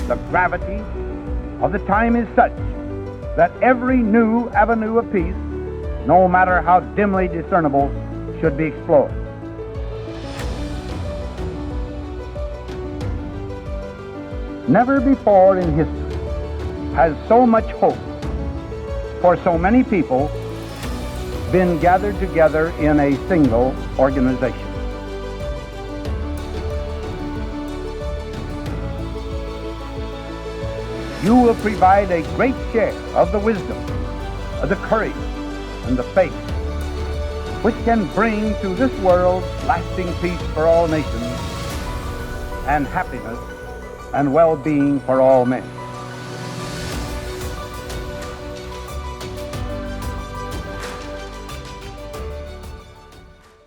The gravity of the time is such that every new avenue of peace, no matter how dimly discernible, should be explored. Never before in history has so much hope for so many people been gathered together in a single organization. You will provide a great share of the wisdom, of the courage, and the faith which can bring to this world lasting peace for all nations and happiness and well-being for all men.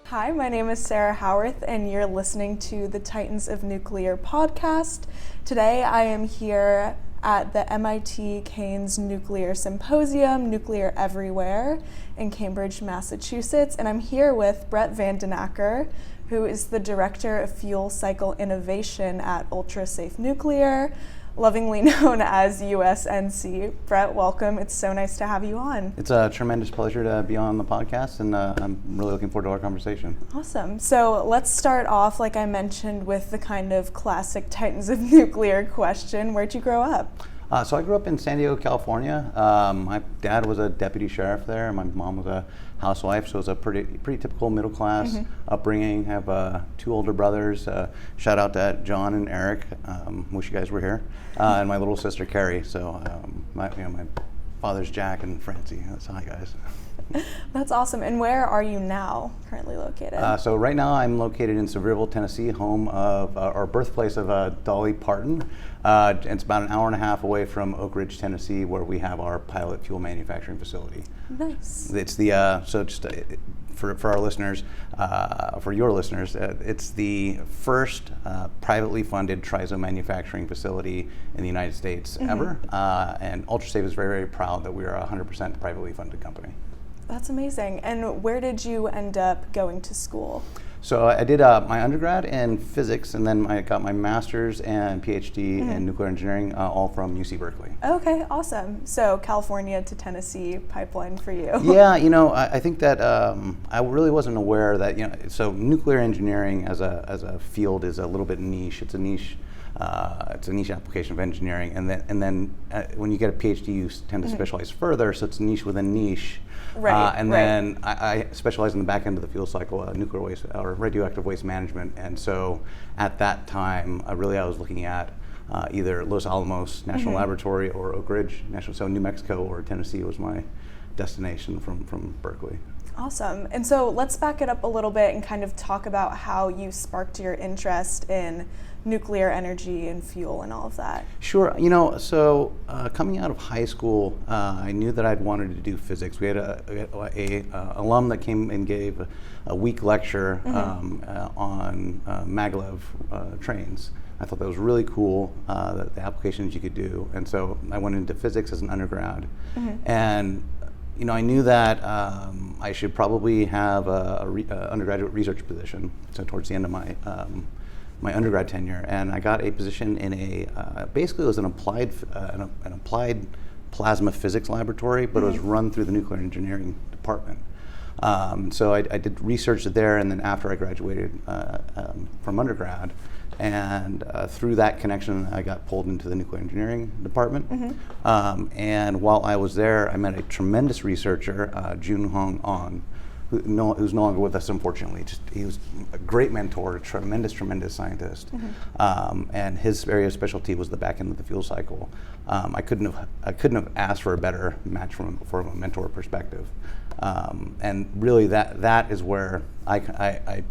Hi, my name is Sarah Howarth, and you're listening to the Titans of Nuclear podcast. Today I am here at the MIT-CANES Nuclear Symposium, Nuclear Everywhere, in Cambridge, Massachusetts, and I'm here with Bret Akker, who is the Director of Fuel Cycle Innovation at Ultra Safe Nuclear, lovingly known as USNC. Bret, welcome. It's so nice to have you on. It's a tremendous pleasure to be on the podcast, and I'm really looking forward to our conversation. Awesome. So let's start off, like I mentioned, with the kind of classic Titans of Nuclear question. Where'd you grow up? So I grew up in San Diego, California. My dad was a deputy sheriff there, and my mom was a housewife, so it was a pretty typical middle class upbringing. I have two older brothers. Shout out to John and Eric. Wish you guys were here. And my little sister Carrie. So my father's Jack and Francie. That's hi guys. That's awesome. And where are you now, currently located? So right now I'm located in Sevierville, Tennessee, home of our birthplace of Dolly Parton. It's about an hour and a half away from Oak Ridge, Tennessee, where we have our pilot fuel manufacturing facility. Nice. It's the for our listeners, for your listeners, it's the first privately funded TRISO manufacturing facility in the United States ever, and UltraSafe is very, very proud that we are a 100% privately funded company. That's amazing. And where did you end up going to school? So I did my undergrad in physics, and then I got my master's and PhD in nuclear engineering, all from UC Berkeley. Okay, awesome. So California to Tennessee pipeline for you. Yeah, I think that I really wasn't aware that, so nuclear engineering as a field is a little bit niche. It's a niche. It's a niche application of engineering, and then when you get a PhD, you tend to specialize further. So it's niche within niche. Right. Then I specialize in the back end of the fuel cycle, nuclear waste or radioactive waste management. And so at that time, I was looking at either Los Alamos National Laboratory or Oak Ridge National. So New Mexico or Tennessee was my destination from Berkeley. Awesome. And so let's back it up a little bit and kind of talk about how you sparked your interest in nuclear energy and fuel and all of that. Sure. So coming out of high school, I knew that I'd wanted to do physics. We had a alum that came and gave a week lecture on maglev trains. I thought that was really cool, the applications you could do. And so I went into physics as an undergrad. And I knew that I should probably have a undergraduate research position. So towards the end of my undergrad tenure, and I got a position in basically it was an applied plasma physics laboratory, but it was run through the nuclear engineering department. So I did research there, and then after I graduated from undergrad, and through that connection, I got pulled into the nuclear engineering department. And while I was there, I met a tremendous researcher, Jun Hong An, who's no longer with us, unfortunately. He was a great mentor, a tremendous scientist. And his area of specialty was the back end of the fuel cycle. I couldn't have asked for a better match from a mentor perspective. And really, that is where I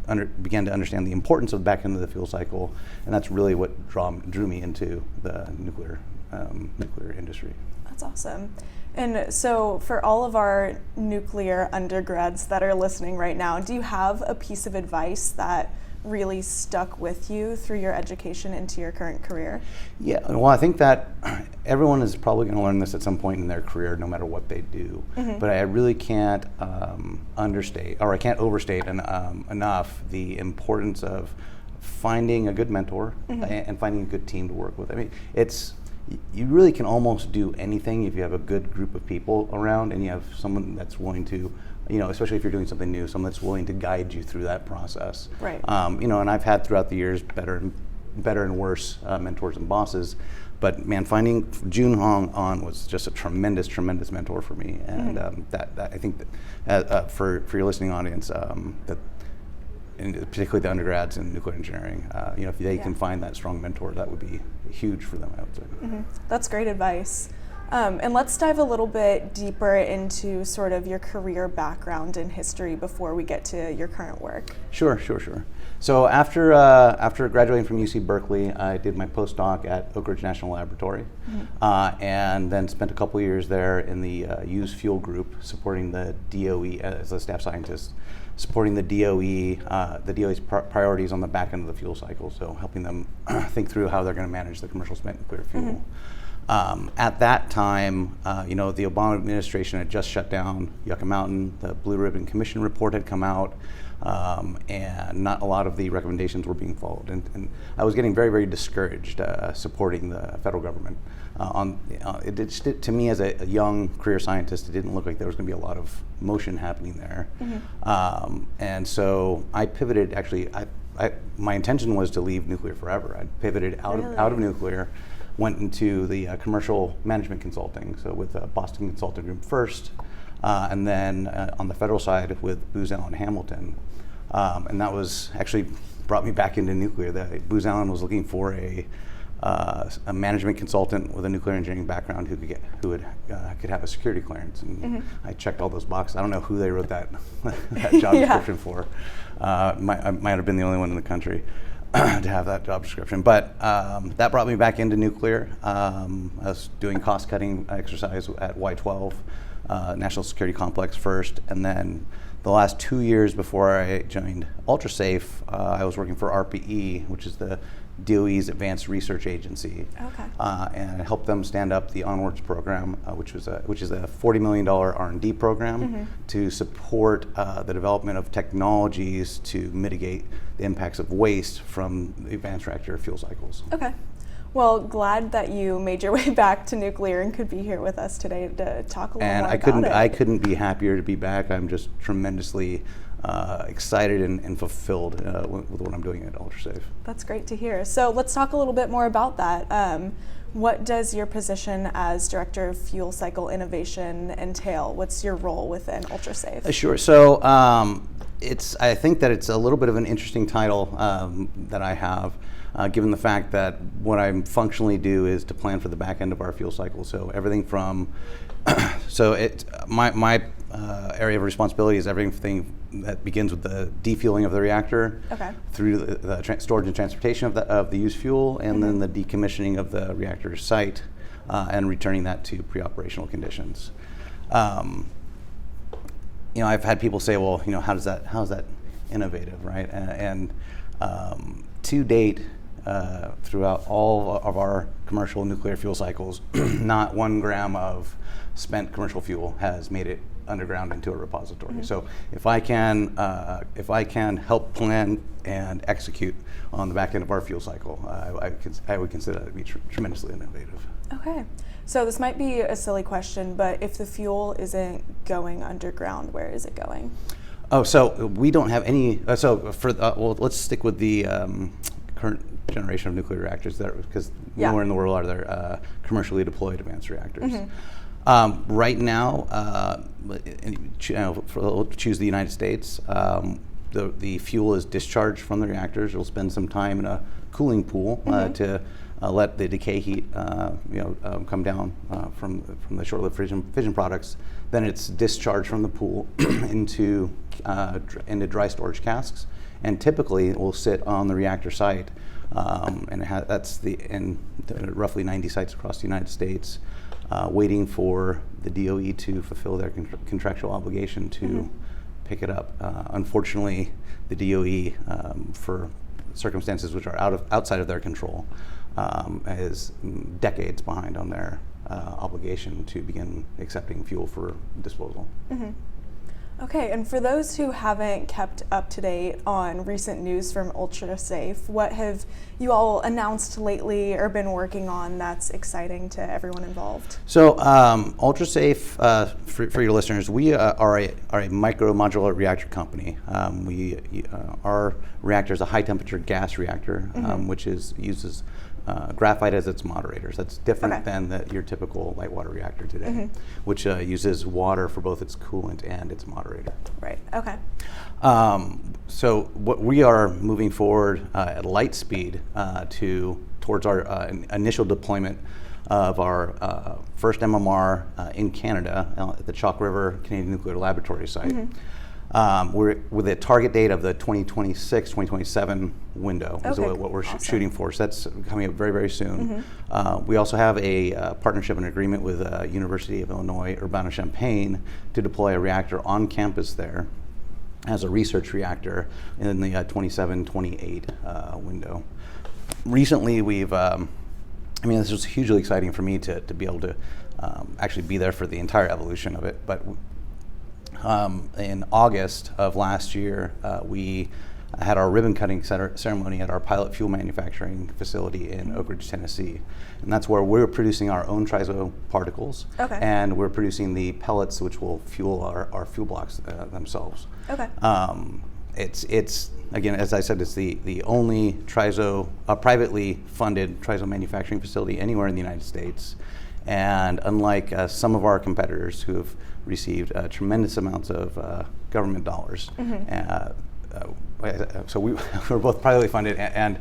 began to understand the importance of the back end of the fuel cycle, and that's really what drew me into the nuclear industry. That's awesome. And so for all of our nuclear undergrads that are listening right now, do you have a piece of advice that really stuck with you through your education into your current career? Yeah, well, I think that everyone is probably going to learn this at some point in their career, no matter what they do. But I really can't understate, or I can't overstate enough the importance of finding a good mentor and finding a good team to work with. I mean, it's you really can almost do anything if you have a good group of people around and you have someone that's willing to, especially if you're doing something new, someone that's willing to guide you through that process. Right. And I've had throughout the years better and worse mentors and bosses, but man, finding June Hong on was just a tremendous mentor for me, and that I think that for your listening audience, that and particularly the undergrads in nuclear engineering, if they can find that strong mentor, that would be huge for them, I would say. That's great advice. And let's dive a little bit deeper into sort of your career background and history before we get to your current work. Sure. So after graduating from UC Berkeley, I did my postdoc at Oak Ridge National Laboratory, and then spent a couple years there in the used fuel group, supporting the DOE as a staff scientist, supporting the DOE's priorities on the back end of the fuel cycle, so helping them think through how they're going to manage the commercial spent nuclear fuel. At that time, the Obama administration had just shut down Yucca Mountain. The Blue Ribbon Commission report had come out, and not a lot of the recommendations were being followed. And I was getting very, very discouraged supporting the federal government. To me, as a young career scientist, it didn't look like there was going to be a lot of motion happening there. And so I pivoted. Actually, my intention was to leave nuclear forever. I pivoted out of nuclear. Went into the commercial management consulting, so with Boston Consulting Group first, and then on the federal side with Booz Allen Hamilton, and that was actually brought me back into nuclear. Booz Allen was looking for a management consultant with a nuclear engineering background who could have a security clearance, and I checked all those boxes. I don't know who they wrote that job description for. I might have been the only one in the country to have that job description, but that brought me back into nuclear. I was doing cost-cutting exercise at Y12, National Security Complex first, and then the last 2 years before I joined UltraSafe, I was working for RPE, which is the DOE's Advanced Research Agency, and helped them stand up the Onwards program, which is a $40 million R&D program to support the development of technologies to mitigate the impacts of waste from the advanced reactor fuel cycles. Okay. Well, glad that you made your way back to nuclear and could be here with us today to talk a little more about it. I couldn't be happier to be back. I'm just tremendously excited and fulfilled with what I'm doing at UltraSafe. That's great to hear. So let's talk a little bit more about that. What does your position as Director of Fuel Cycle Innovation entail? What's your role within UltraSafe? Sure. So I think that it's a little bit of an interesting title that I have, given the fact that what I functionally do is to plan for the back end of our fuel cycle. So everything from my area of responsibility is everything that begins with the defueling of the reactor, through the storage and transportation of the used fuel, and then the decommissioning of the reactor site and returning that to pre-operational conditions. I've had people say, well, how's that innovative, right? And to date, throughout all of our commercial nuclear fuel cycles, not 1 gram of spent commercial fuel has made it underground into a repository. So if I can help plan and execute on the back end of our fuel cycle, I would consider that to be tremendously innovative. Okay. So this might be a silly question, but if the fuel isn't going underground, where is it going? Oh, so we don't have any. Let's stick with the current generation of nuclear reactors there, because nowhere in the world are there commercially deployed advanced reactors. Right now, we'll choose the United States. The fuel is discharged from the reactors. It'll spend some time in a cooling pool to let the decay heat come down from the short-lived fission products. Then it's discharged from the pool into dry storage casks, and typically it will sit on the reactor site. That's in roughly 90 sites across the United States, waiting for the DOE to fulfill their contractual obligation to pick it up. Unfortunately, the DOE, for circumstances which are outside of their control, is decades behind on their obligation to begin accepting fuel for disposal. Okay, and for those who haven't kept up to date on recent news from UltraSafe, what have you all announced lately or been working on that's exciting to everyone involved? So UltraSafe, for your listeners, we are a micro modular reactor company. Our reactor is a high temperature gas reactor, which uses graphite as its moderators. That's different than your typical light water reactor today, which uses water for both its coolant and its moderator. Right, okay. So what we are moving forward at light speed towards our initial deployment of our first MMR in Canada at the Chalk River Canadian Nuclear Laboratory site. We're with a target date of the 2026, 2027 window is what we're shooting for. So that's coming up very, very soon. We also have a partnership and agreement with University of Illinois Urbana-Champaign to deploy a reactor on campus there as a research reactor in the 27-28 window. Recently, this was hugely exciting for me to be able to actually be there for the entire evolution of it. But in August of last year, we had our ribbon cutting ceremony at our pilot fuel manufacturing facility in Oak Ridge, Tennessee. And that's where we're producing our own triso particles. And we're producing the pellets which will fuel our fuel blocks themselves. It's again, as I said, it's the only privately funded triso manufacturing facility anywhere in the United States. And unlike some of our competitors who have received tremendous amounts of government dollars, so we're both privately funded, and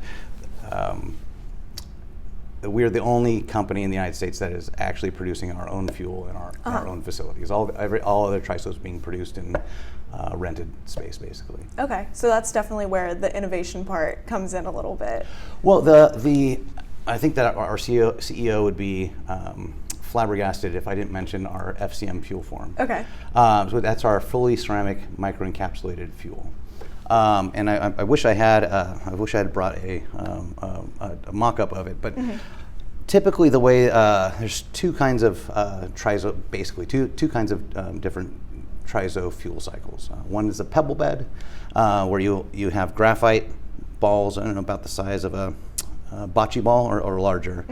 we're the only company in the United States that is actually producing our own fuel in our own facilities. All other trisos being produced in rented space, basically. Okay, so that's definitely where the innovation part comes in a little bit. Well, I think that our CEO would be flabbergasted if I didn't mention our FCM fuel form. So that's our fully ceramic microencapsulated fuel. And I wish I had brought a mock-up of it, but typically the way there's two kinds of triso, basically two kinds of different triso fuel cycles. One is a pebble bed, where you have graphite balls, I don't know, about the size of a bocce ball or larger,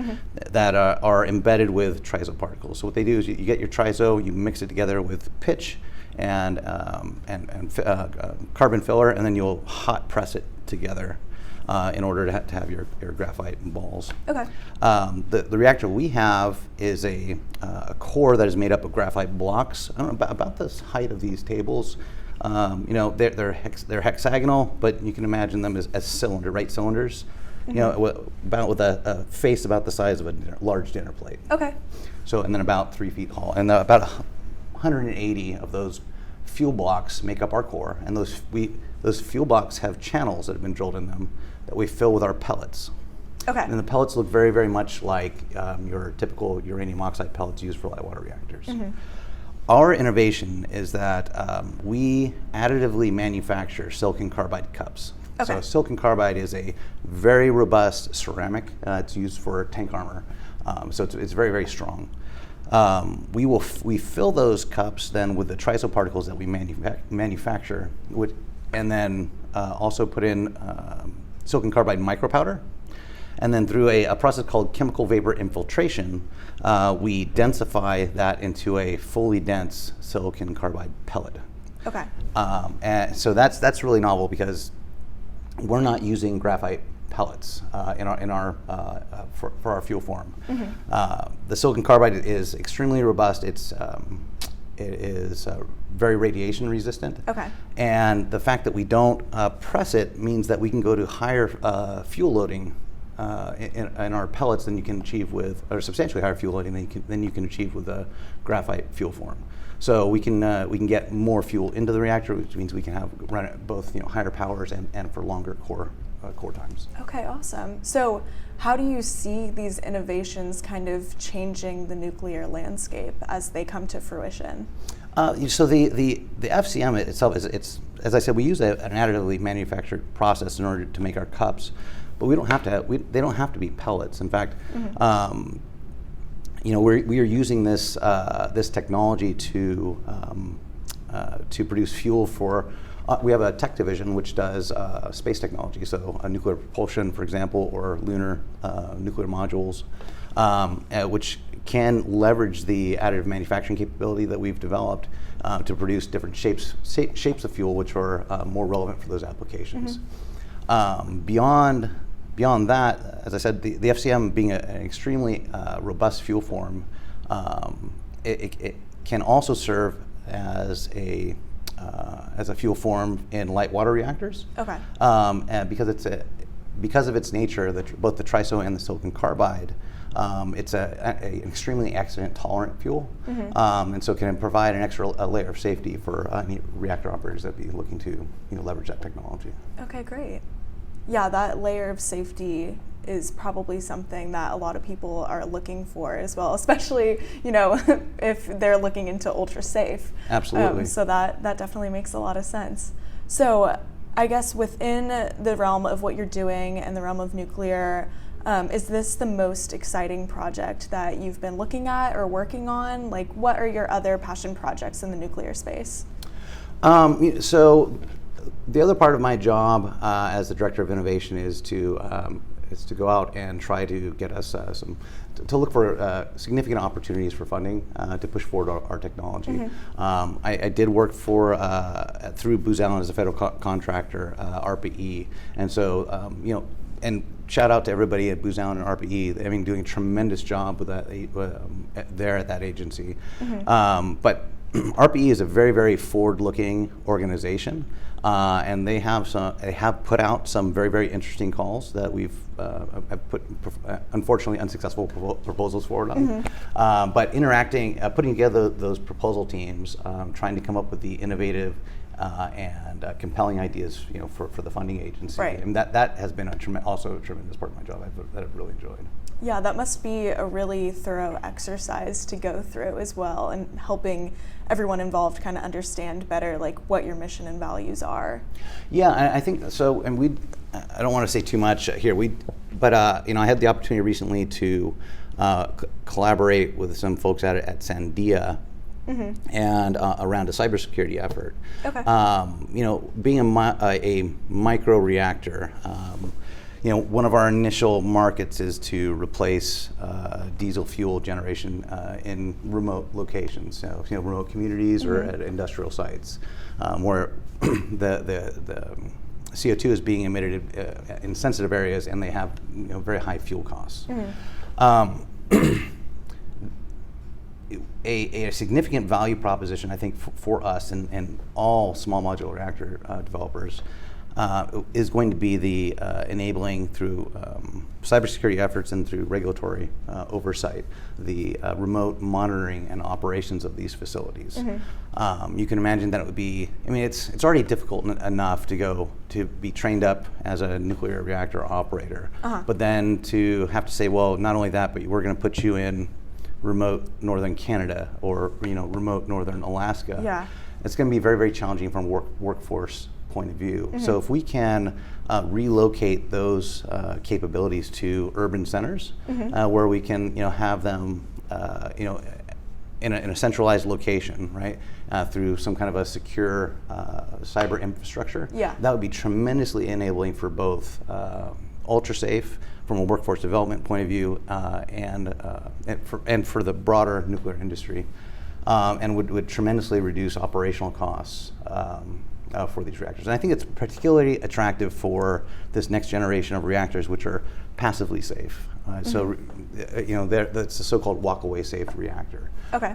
that are embedded with triso particles. So what they do is you get your triso, you mix it together with pitch and carbon filler, and then you'll hot press it together in order to have your graphite balls. The reactor we have is a core that is made up of graphite blocks, I don't know, about this height of these tables. They're hexagonal, but you can imagine them as right cylinders. With a face about the size of a large dinner plate. So, and then about 3 feet tall, and about 180 of those fuel blocks make up our core, and those fuel blocks have channels that have been drilled in them that we fill with our pellets. And the pellets look very, very much like your typical uranium oxide pellets used for light water reactors. Our innovation is that we additively manufacture silicon carbide cups. So silicon carbide is a very robust ceramic. It's used for tank armor, so it's very, very strong. We fill those cups then with the triso particles that we manufacture, and then also put in silicon carbide micropowder, and then through a process called chemical vapor infiltration, we densify that into a fully dense silicon carbide pellet. And so that's really novel because we're not using graphite pellets for our fuel form. The silicon carbide is extremely robust. It is very radiation resistant. And the fact that we don't press it means that we can go to higher fuel loading in our pellets than you can achieve or substantially higher fuel loading than you can achieve with a graphite fuel form. So we can get more fuel into the reactor, which means we can run it both higher powers and for longer core times. Awesome. So how do you see these innovations kind of changing the nuclear landscape as they come to fruition? So the FCM itself it's as I said, we use an additively manufactured process in order to make our cups, but we don't have to. They don't have to be pellets. In fact. We are using this technology to to produce fuel for. We have a tech division which does space technology, so nuclear propulsion, for example, or lunar nuclear modules, which can leverage the additive manufacturing capability that we've developed to produce different shapes of fuel, which are more relevant for those applications. Beyond that, as I said, the FCM being an extremely robust fuel form, it can also serve as a fuel form in light water reactors. Okay. And because of its nature, both the TRISO and the silicon carbide, it's an extremely accident-tolerant fuel, and so can provide an extra layer of safety for any reactor operators that be looking to leverage that technology. Okay, great. Yeah, that layer of safety is probably something that a lot of people are looking for as well, especially if they're looking into ultra safe. Absolutely. So that definitely makes a lot of sense. So I guess within the realm of what you're doing and the realm of nuclear, is this the most exciting project that you've been looking at or working on? Like, what are your other passion projects in the nuclear space? So the other part of my job as the director of innovation is to go out and try to get us to look for significant opportunities for funding to push forward our technology. I did work through Booz Allen as a federal contractor, RPE, and so and shout out to everybody at Booz Allen and RPE. I mean, doing a tremendous job with that there at that agency. But RPE is a very, very forward-looking organization, and they have put out some very, very interesting calls that we've put unfortunately unsuccessful proposals forward on. But putting together those proposal teams, trying to come up with the innovative and compelling ideas, for the funding agency, right. And that has been also a tremendous part of my job that I've really enjoyed. Yeah, that must be a really thorough exercise to go through as well, and helping everyone involved kind of understand better like what your mission and values are. Yeah, I think so. And I don't want to say too much here. But I had the opportunity recently to collaborate with some folks at Sandia. And around a cybersecurity effort. Okay. Being a microreactor, one of our initial markets is to replace diesel fuel generation in remote locations, so remote communities or at industrial sites where the CO2 is being emitted in sensitive areas, and they have very high fuel costs. A significant value proposition, I think, for us and all small modular reactor developers is going to be the enabling through cybersecurity efforts and through regulatory oversight, the remote monitoring and operations of these facilities. You can imagine that it would be, it's already difficult enough to be trained up as a nuclear reactor operator, but then to have to say, well, not only that, but we're going to put you in remote northern Canada or remote northern Alaska. Yeah. It's going to be very, very challenging from a workforce point of view. So if we can relocate those capabilities to urban centers where we can have them in a centralized location, right, through some kind of a secure cyber infrastructure, that would be tremendously enabling for both ultra safe from a workforce development point of view, and for the broader nuclear industry, and would tremendously reduce operational costs for these reactors. And I think it's particularly attractive for this next generation of reactors, which are passively safe. So, that's the so-called walk-away safe reactor. Okay.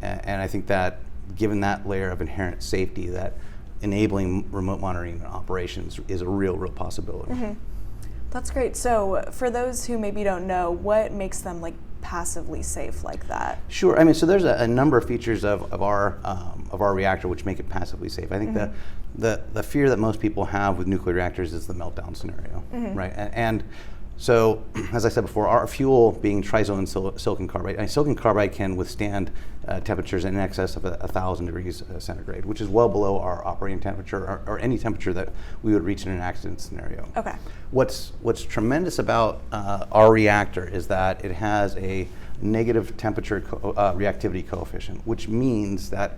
And I think that, given that layer of inherent safety, that enabling remote monitoring and operations is a real possibility. That's great. So for those who maybe don't know, what makes them passively safe like that? Sure. So there's a number of features of our reactor which make it passively safe. I think the fear that most people have with nuclear reactors is the meltdown scenario, right? And so, as I said before, our fuel being TRISO and silicon carbide, silicon carbide can withstand temperatures in excess of 1,000 degrees centigrade, which is well below our operating temperature or any temperature that we would reach in an accident scenario. Okay. What's tremendous about our reactor is that it has a negative temperature reactivity coefficient, which means that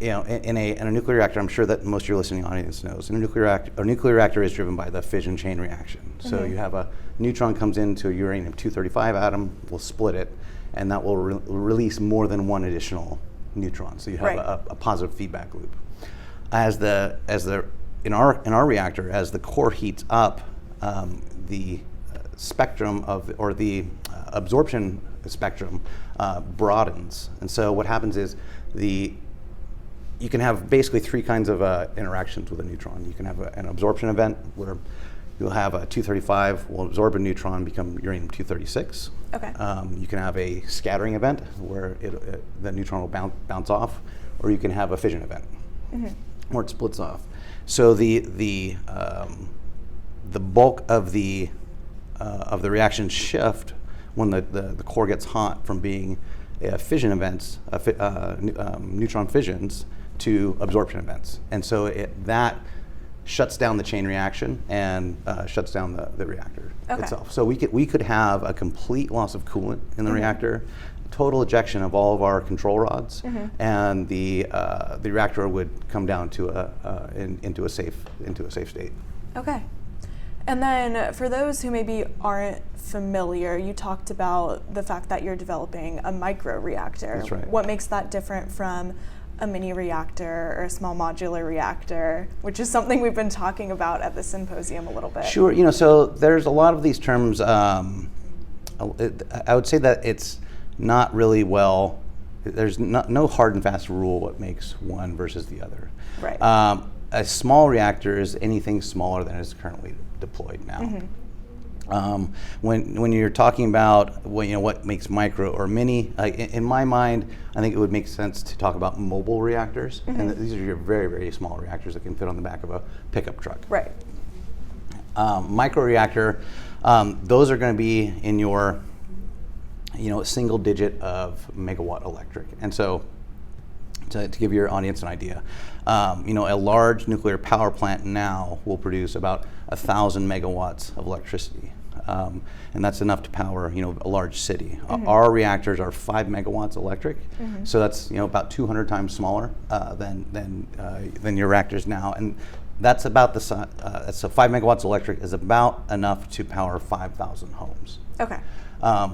in a nuclear reactor, I'm sure that most of your listening audience knows, in a nuclear reactor is driven by the fission chain reaction. So you have a neutron comes into a uranium-235 atom, will split it, and that will release more than one additional neutron. So you have a positive feedback loop. In our reactor, as the core heats up, the spectrum or the absorption spectrum broadens, and so what happens is you can have basically three kinds of interactions with a neutron. You can have an absorption event where you'll have a 235 will absorb a neutron, become uranium-236. Okay. You can have a scattering event where the neutron will bounce off, or you can have a fission event where it splits off. So the bulk of the reactions shift when the core gets hot from being fission events, neutron fissions, to absorption events, and so that shuts down the chain reaction and shuts down the reactor itself. So we could have a complete loss of coolant in the reactor, total ejection of all of our control rods, and the reactor would come down to into a safe state. Okay. And then for those who maybe aren't familiar, you talked about the fact that you're developing a microreactor. That's right. What makes that different from a mini reactor or a small modular reactor, which is something we've been talking about at the symposium a little bit? Sure. So there's a lot of these terms. I would say that it's not really there's no hard and fast rule what makes one versus the other. Right. A small reactor is anything smaller than is currently deployed now. When you're talking about what makes micro or mini, in my mind, I think it would make sense to talk about mobile reactors, and these are your very, very small reactors that can fit on the back of a pickup truck. Right. Microreactor, those are going to be in your a single digit of megawatt electric, and so to give your audience an idea, a large nuclear power plant now will produce about 1,000 megawatts of electricity, and that's enough to power a large city. Our reactors are 5 megawatts electric, so that's about 200 times smaller than your reactors now, and that's about the size. So 5 megawatts electric is about enough to power 5,000 homes. Okay.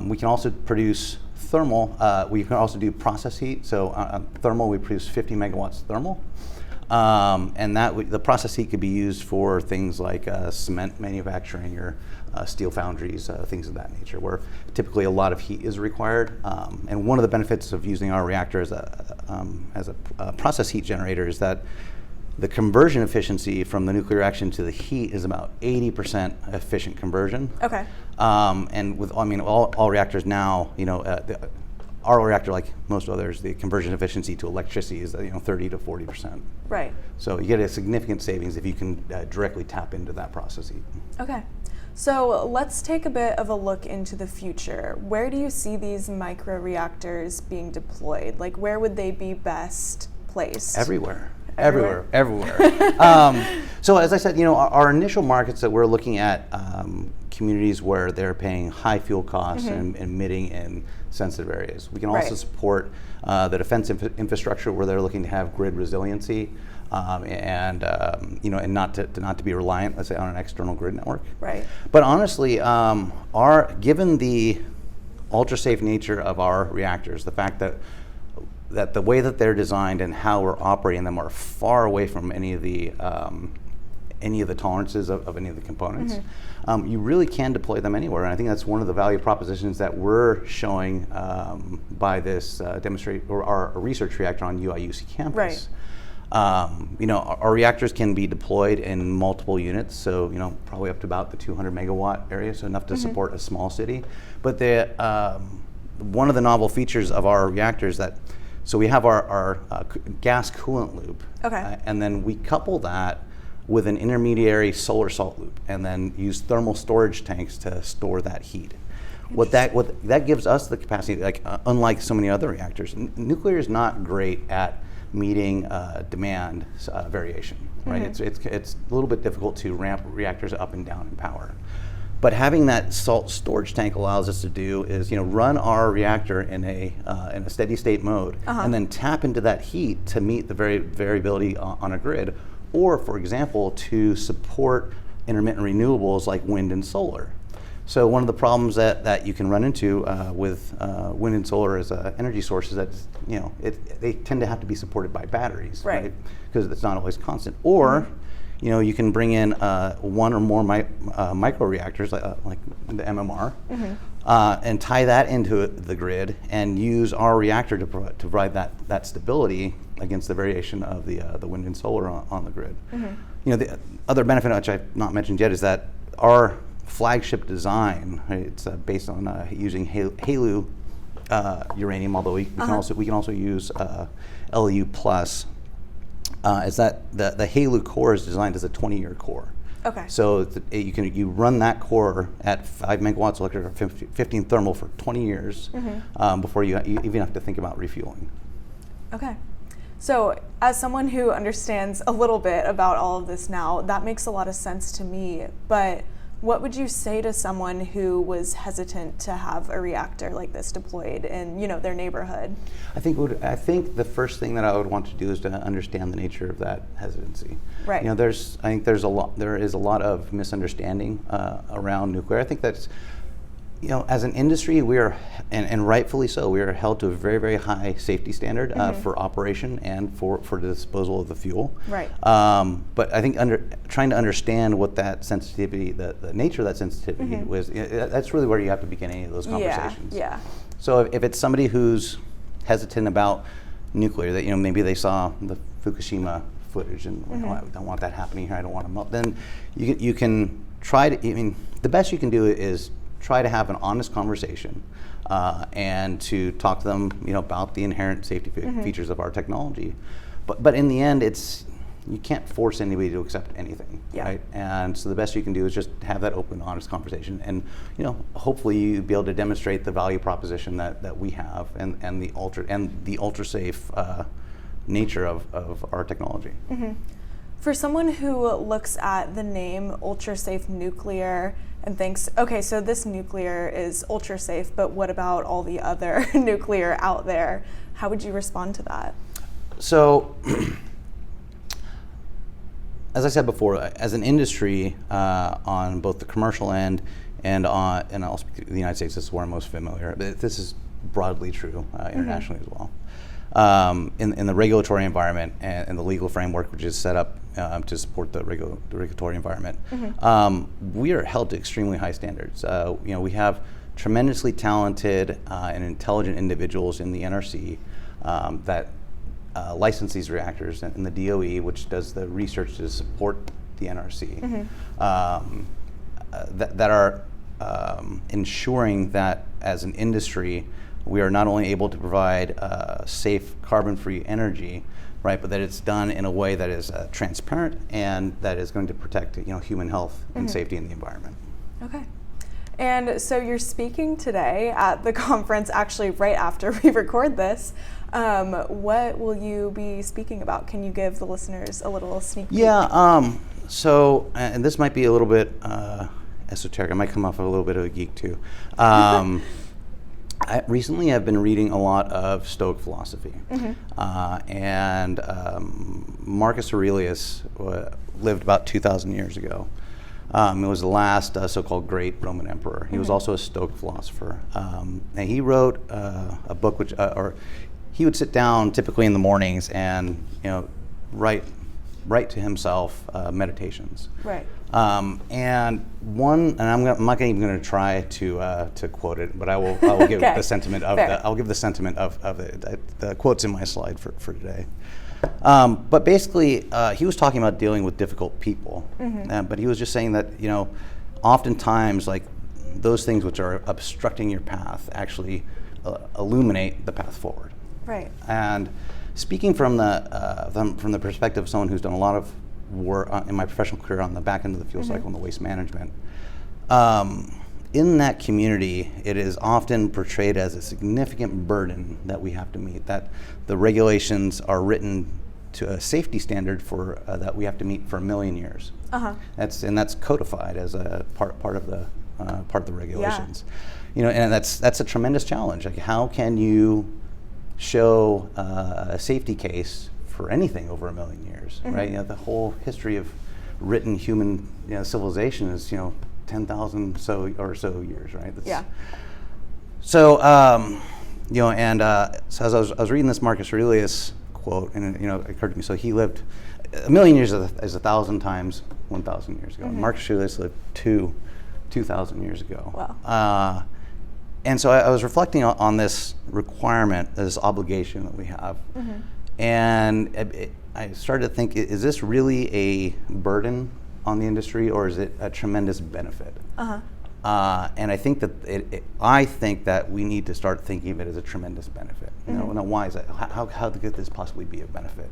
We can also produce thermal. We can also do process heat. So thermal, we produce 50 megawatts thermal. And the process heat could be used for things like cement manufacturing or steel foundries, things of that nature, where typically a lot of heat is required. And one of the benefits of using our reactor as a process heat generator is that the conversion efficiency from the nuclear reaction to the heat is about 80% efficient conversion. Okay. And with all reactors now, our reactor, like most others, the conversion efficiency to electricity is 30 to 40%. Right. So you get a significant savings if you can directly tap into that process heat. Okay. So let's take a bit of a look into the future. Where do you see these microreactors being deployed? Like, where would they be best placed? Everywhere. So as I said, our initial markets that we're looking at, communities where they're paying high fuel costs and emitting in sensitive areas. We can also support the defense infrastructure where they're looking to have grid resiliency and not to be reliant, let's say, on an external grid network. Right. But honestly, given the ultra safe nature of our reactors, the fact that the way that they're designed and how we're operating them are far away from any of the tolerances of any of the components. You really can deploy them anywhere, and I think that's one of the value propositions that we're showing by this our research reactor on UIUC campus. Right. Our reactors can be deployed in multiple units, so probably up to about the 200 megawatt area, so enough to support a small city. But one of the novel features of our reactors so we have our gas coolant loop, and then we couple that with an intermediary solar salt loop, and then use thermal storage tanks to store that heat. What that gives us the capacity, unlike so many other reactors, nuclear is not great at meeting demand variation, right? It's a little bit difficult to ramp reactors up and down in power. But having that salt storage tank allows us to do is, run our reactor in a steady state mode, and then tap into that heat to meet the variability on a grid, or, for example, to support intermittent renewables like wind and solar. So one of the problems that you can run into with wind and solar as an energy source is that they tend to have to be supported by batteries, right? Because it's not always constant. Or you can bring in one or more microreactors like the MMR, and tie that into the grid and use our reactor to provide that stability against the variation of the wind and solar on the grid. The other benefit, which I've not mentioned yet, is that our flagship design, right, it's based on using HALEU uranium, although we can also use LEU plus. Is that the HALEU core is designed as a 20-year core. Okay. So you run that core at 5 megawatts electric or 15 thermal for 20 years before you even have to think about refueling. Okay. So as someone who understands a little bit about all of this now, that makes a lot of sense to me. But what would you say to someone who was hesitant to have a reactor like this deployed in, their neighborhood? I think the first thing that I would want to do is to understand the nature of that hesitancy. Right. There is a lot of misunderstanding around nuclear. I think that's, as an industry, we are, and rightfully so, we are held to a very, very high safety standard for operation and for the disposal of the fuel. Right. But I think trying to understand what that sensitivity, the nature of that sensitivity was, that's really where you have to begin any of those conversations. Yeah. So if it's somebody who's hesitant about nuclear, that maybe they saw the Fukushima footage and I don't want that happening here, I don't want to melt, then you can try to, the best you can do is try to have an honest conversation and to talk to them, about the inherent safety features of our technology. But in the end, you can't force anybody to accept anything, right? And so the best you can do is just have that open, honest conversation, and hopefully you'll be able to demonstrate the value proposition that we have and the ultra safe nature of our technology. For someone who looks at the name ultra safe nuclear and thinks, okay, so this nuclear is ultra safe, but what about all the other nuclear out there? How would you respond to that? So, as I said before, as an industry, on both the commercial end and I'll speak to the United States, this is where I'm most familiar, but this is broadly true internationally as well. In the regulatory environment and the legal framework, which is set up to support the regulatory environment, we are held to extremely high standards. We have tremendously talented and intelligent individuals in the NRC that license these reactors, and the DOE, which does the research to support the NRC, that are ensuring that as an industry, we are not only able to provide safe carbon-free energy, right, but that it's done in a way that is transparent and that is going to protect human health and safety in the environment. Okay. And so you're speaking today at the conference, actually right after we record this. What will you be speaking about? Can you give the listeners a little sneak peek? Yeah, so, and this might be a little bit esoteric. I might come off a little bit of a geek too. Recently I've been reading a lot of Stoic philosophy. And Marcus Aurelius lived about 2,000 years ago. It was the last so-called great Roman emperor. He was also a Stoic philosopher. And he wrote a book or he would sit down typically in the mornings and write to himself meditations. Right. And I'm not even going to try to quote it, but I will give the sentiment of I'll give the sentiment of the quotes in my slide for today. But basically, he was talking about dealing with difficult people, but he was just saying that oftentimes like those things which are obstructing your path actually illuminate the path forward. Right. And speaking from the perspective of someone who's done a lot of work in my professional career on the back end of the fuel cycle and the waste management, in that community, it is often portrayed as a significant burden that we have to meet, that the regulations are written to a safety standard that we have to meet for 1 million years. That's codified as a part of the part of the regulations. You know, and that's a tremendous challenge. Like, how can you show a safety case for anything over 1 million years, right? You know, the whole history of written human civilization is 10,000 or so years, right? So so as I was reading this Marcus Aurelius quote, and it occurred to me. So he lived 1 million years is 1,000 times 1,000 years ago. Marcus Aurelius lived 2,000 years ago. Wow. And so I was reflecting on this requirement, this obligation that we have, and I started to think: is this really a burden on the industry, or is it a tremendous benefit? And I think that we need to start thinking of it as a tremendous benefit. Now, why is that? How could this possibly be a benefit?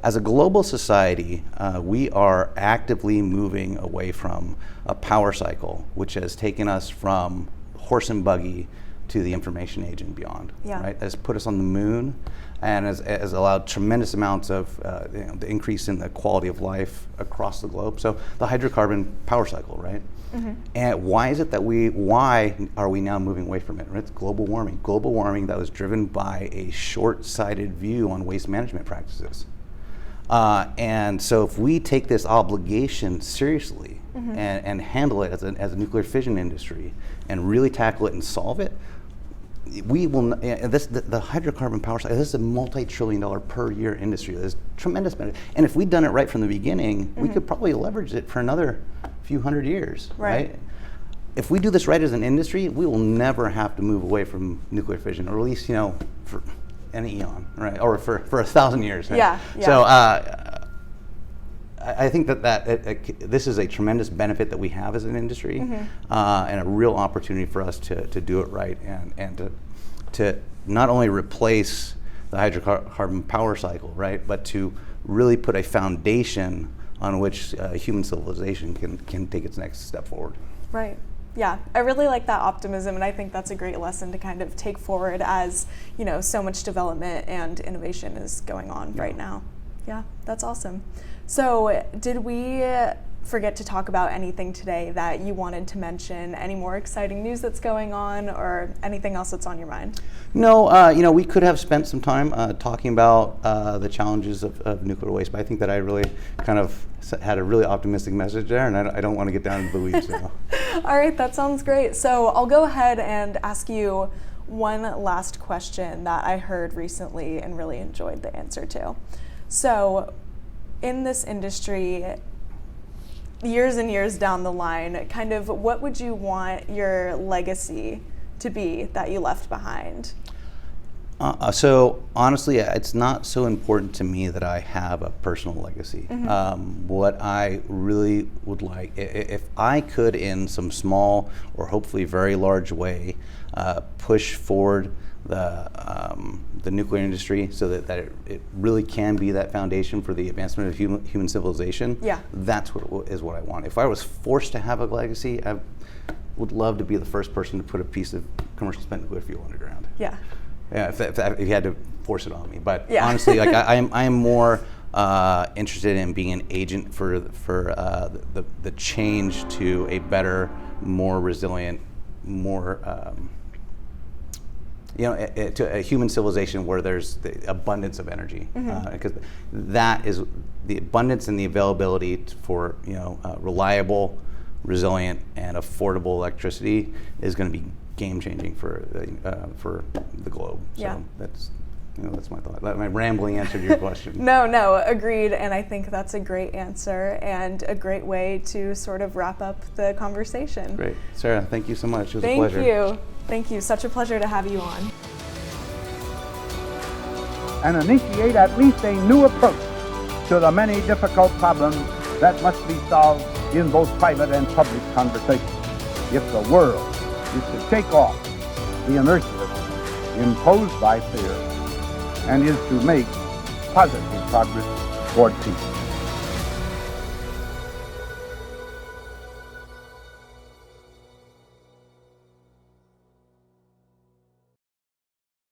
As a global society, we are actively moving away from a power cycle, which has taken us from horse and buggy to the information age and beyond. Right? Has put us on the moon, and has allowed tremendous amounts of the increase in the quality of life across the globe. So the hydrocarbon power cycle, right? And why is it that why are we now moving away from it? Right? It's global warming that was driven by a short-sighted view on waste management practices. And so if we take this obligation seriously and handle it as a nuclear fission industry and really tackle it and solve it, we will. The hydrocarbon power cycle, this is a multi-trillion-dollar per year industry. There's tremendous benefit. And if we'd done it right from the beginning, we could probably leverage it for another few hundred years, right? If we do this right as an industry, we will never have to move away from nuclear fission, or at least, for an eon, right? Or for 1,000 years. Right? So I think that this is a tremendous benefit that we have as an industry, and a real opportunity for us to do it right and to not only replace the hydrocarbon power cycle, right, but to really put a foundation on which human civilization can take its next step forward. Right. Yeah, I really like that optimism, and I think that's a great lesson to kind of take forward as, so much development and innovation is going on right now. Yeah, that's awesome. So did we forget to talk about anything today that you wanted to mention? Any more exciting news that's going on, or anything else that's on your mind? No, we could have spent some time talking about the challenges of nuclear waste, but I think that I really kind of had a really optimistic message there, and I don't want to get down into the weeds now. All right, that sounds great. So I'll go ahead and ask you one last question that I heard recently and really enjoyed the answer to. So in this industry, years and years down the line, kind of what would you want your legacy to be that you left behind? So honestly, it's not so important to me that I have a personal legacy. What I really would like, if I could in some small or hopefully very large way, push forward the nuclear industry so that it really can be that foundation for the advancement of human civilization, that's what I want. If I was forced to have a legacy, I would love to be the first person to put a piece of commercial spent nuclear fuel underground. If you had to force it on me. But honestly, like I am more interested in being an agent for the change to a better, more resilient, more to a human civilization where there's the abundance of energy, because that is the abundance and the availability for reliable, resilient, and affordable electricity is going to be game changing for the globe. So that's my thought. My rambling answer to your question. No, agreed. And I think that's a great answer and a great way to sort of wrap up the conversation. Great. Sarah, thank you so much. It was a pleasure. Thank you. Such a pleasure to have you on. And initiate at least a new approach to the many difficult problems that must be solved in both private and public conversation if the world is to shake off the inertia imposed by fear and is to make positive progress toward peace.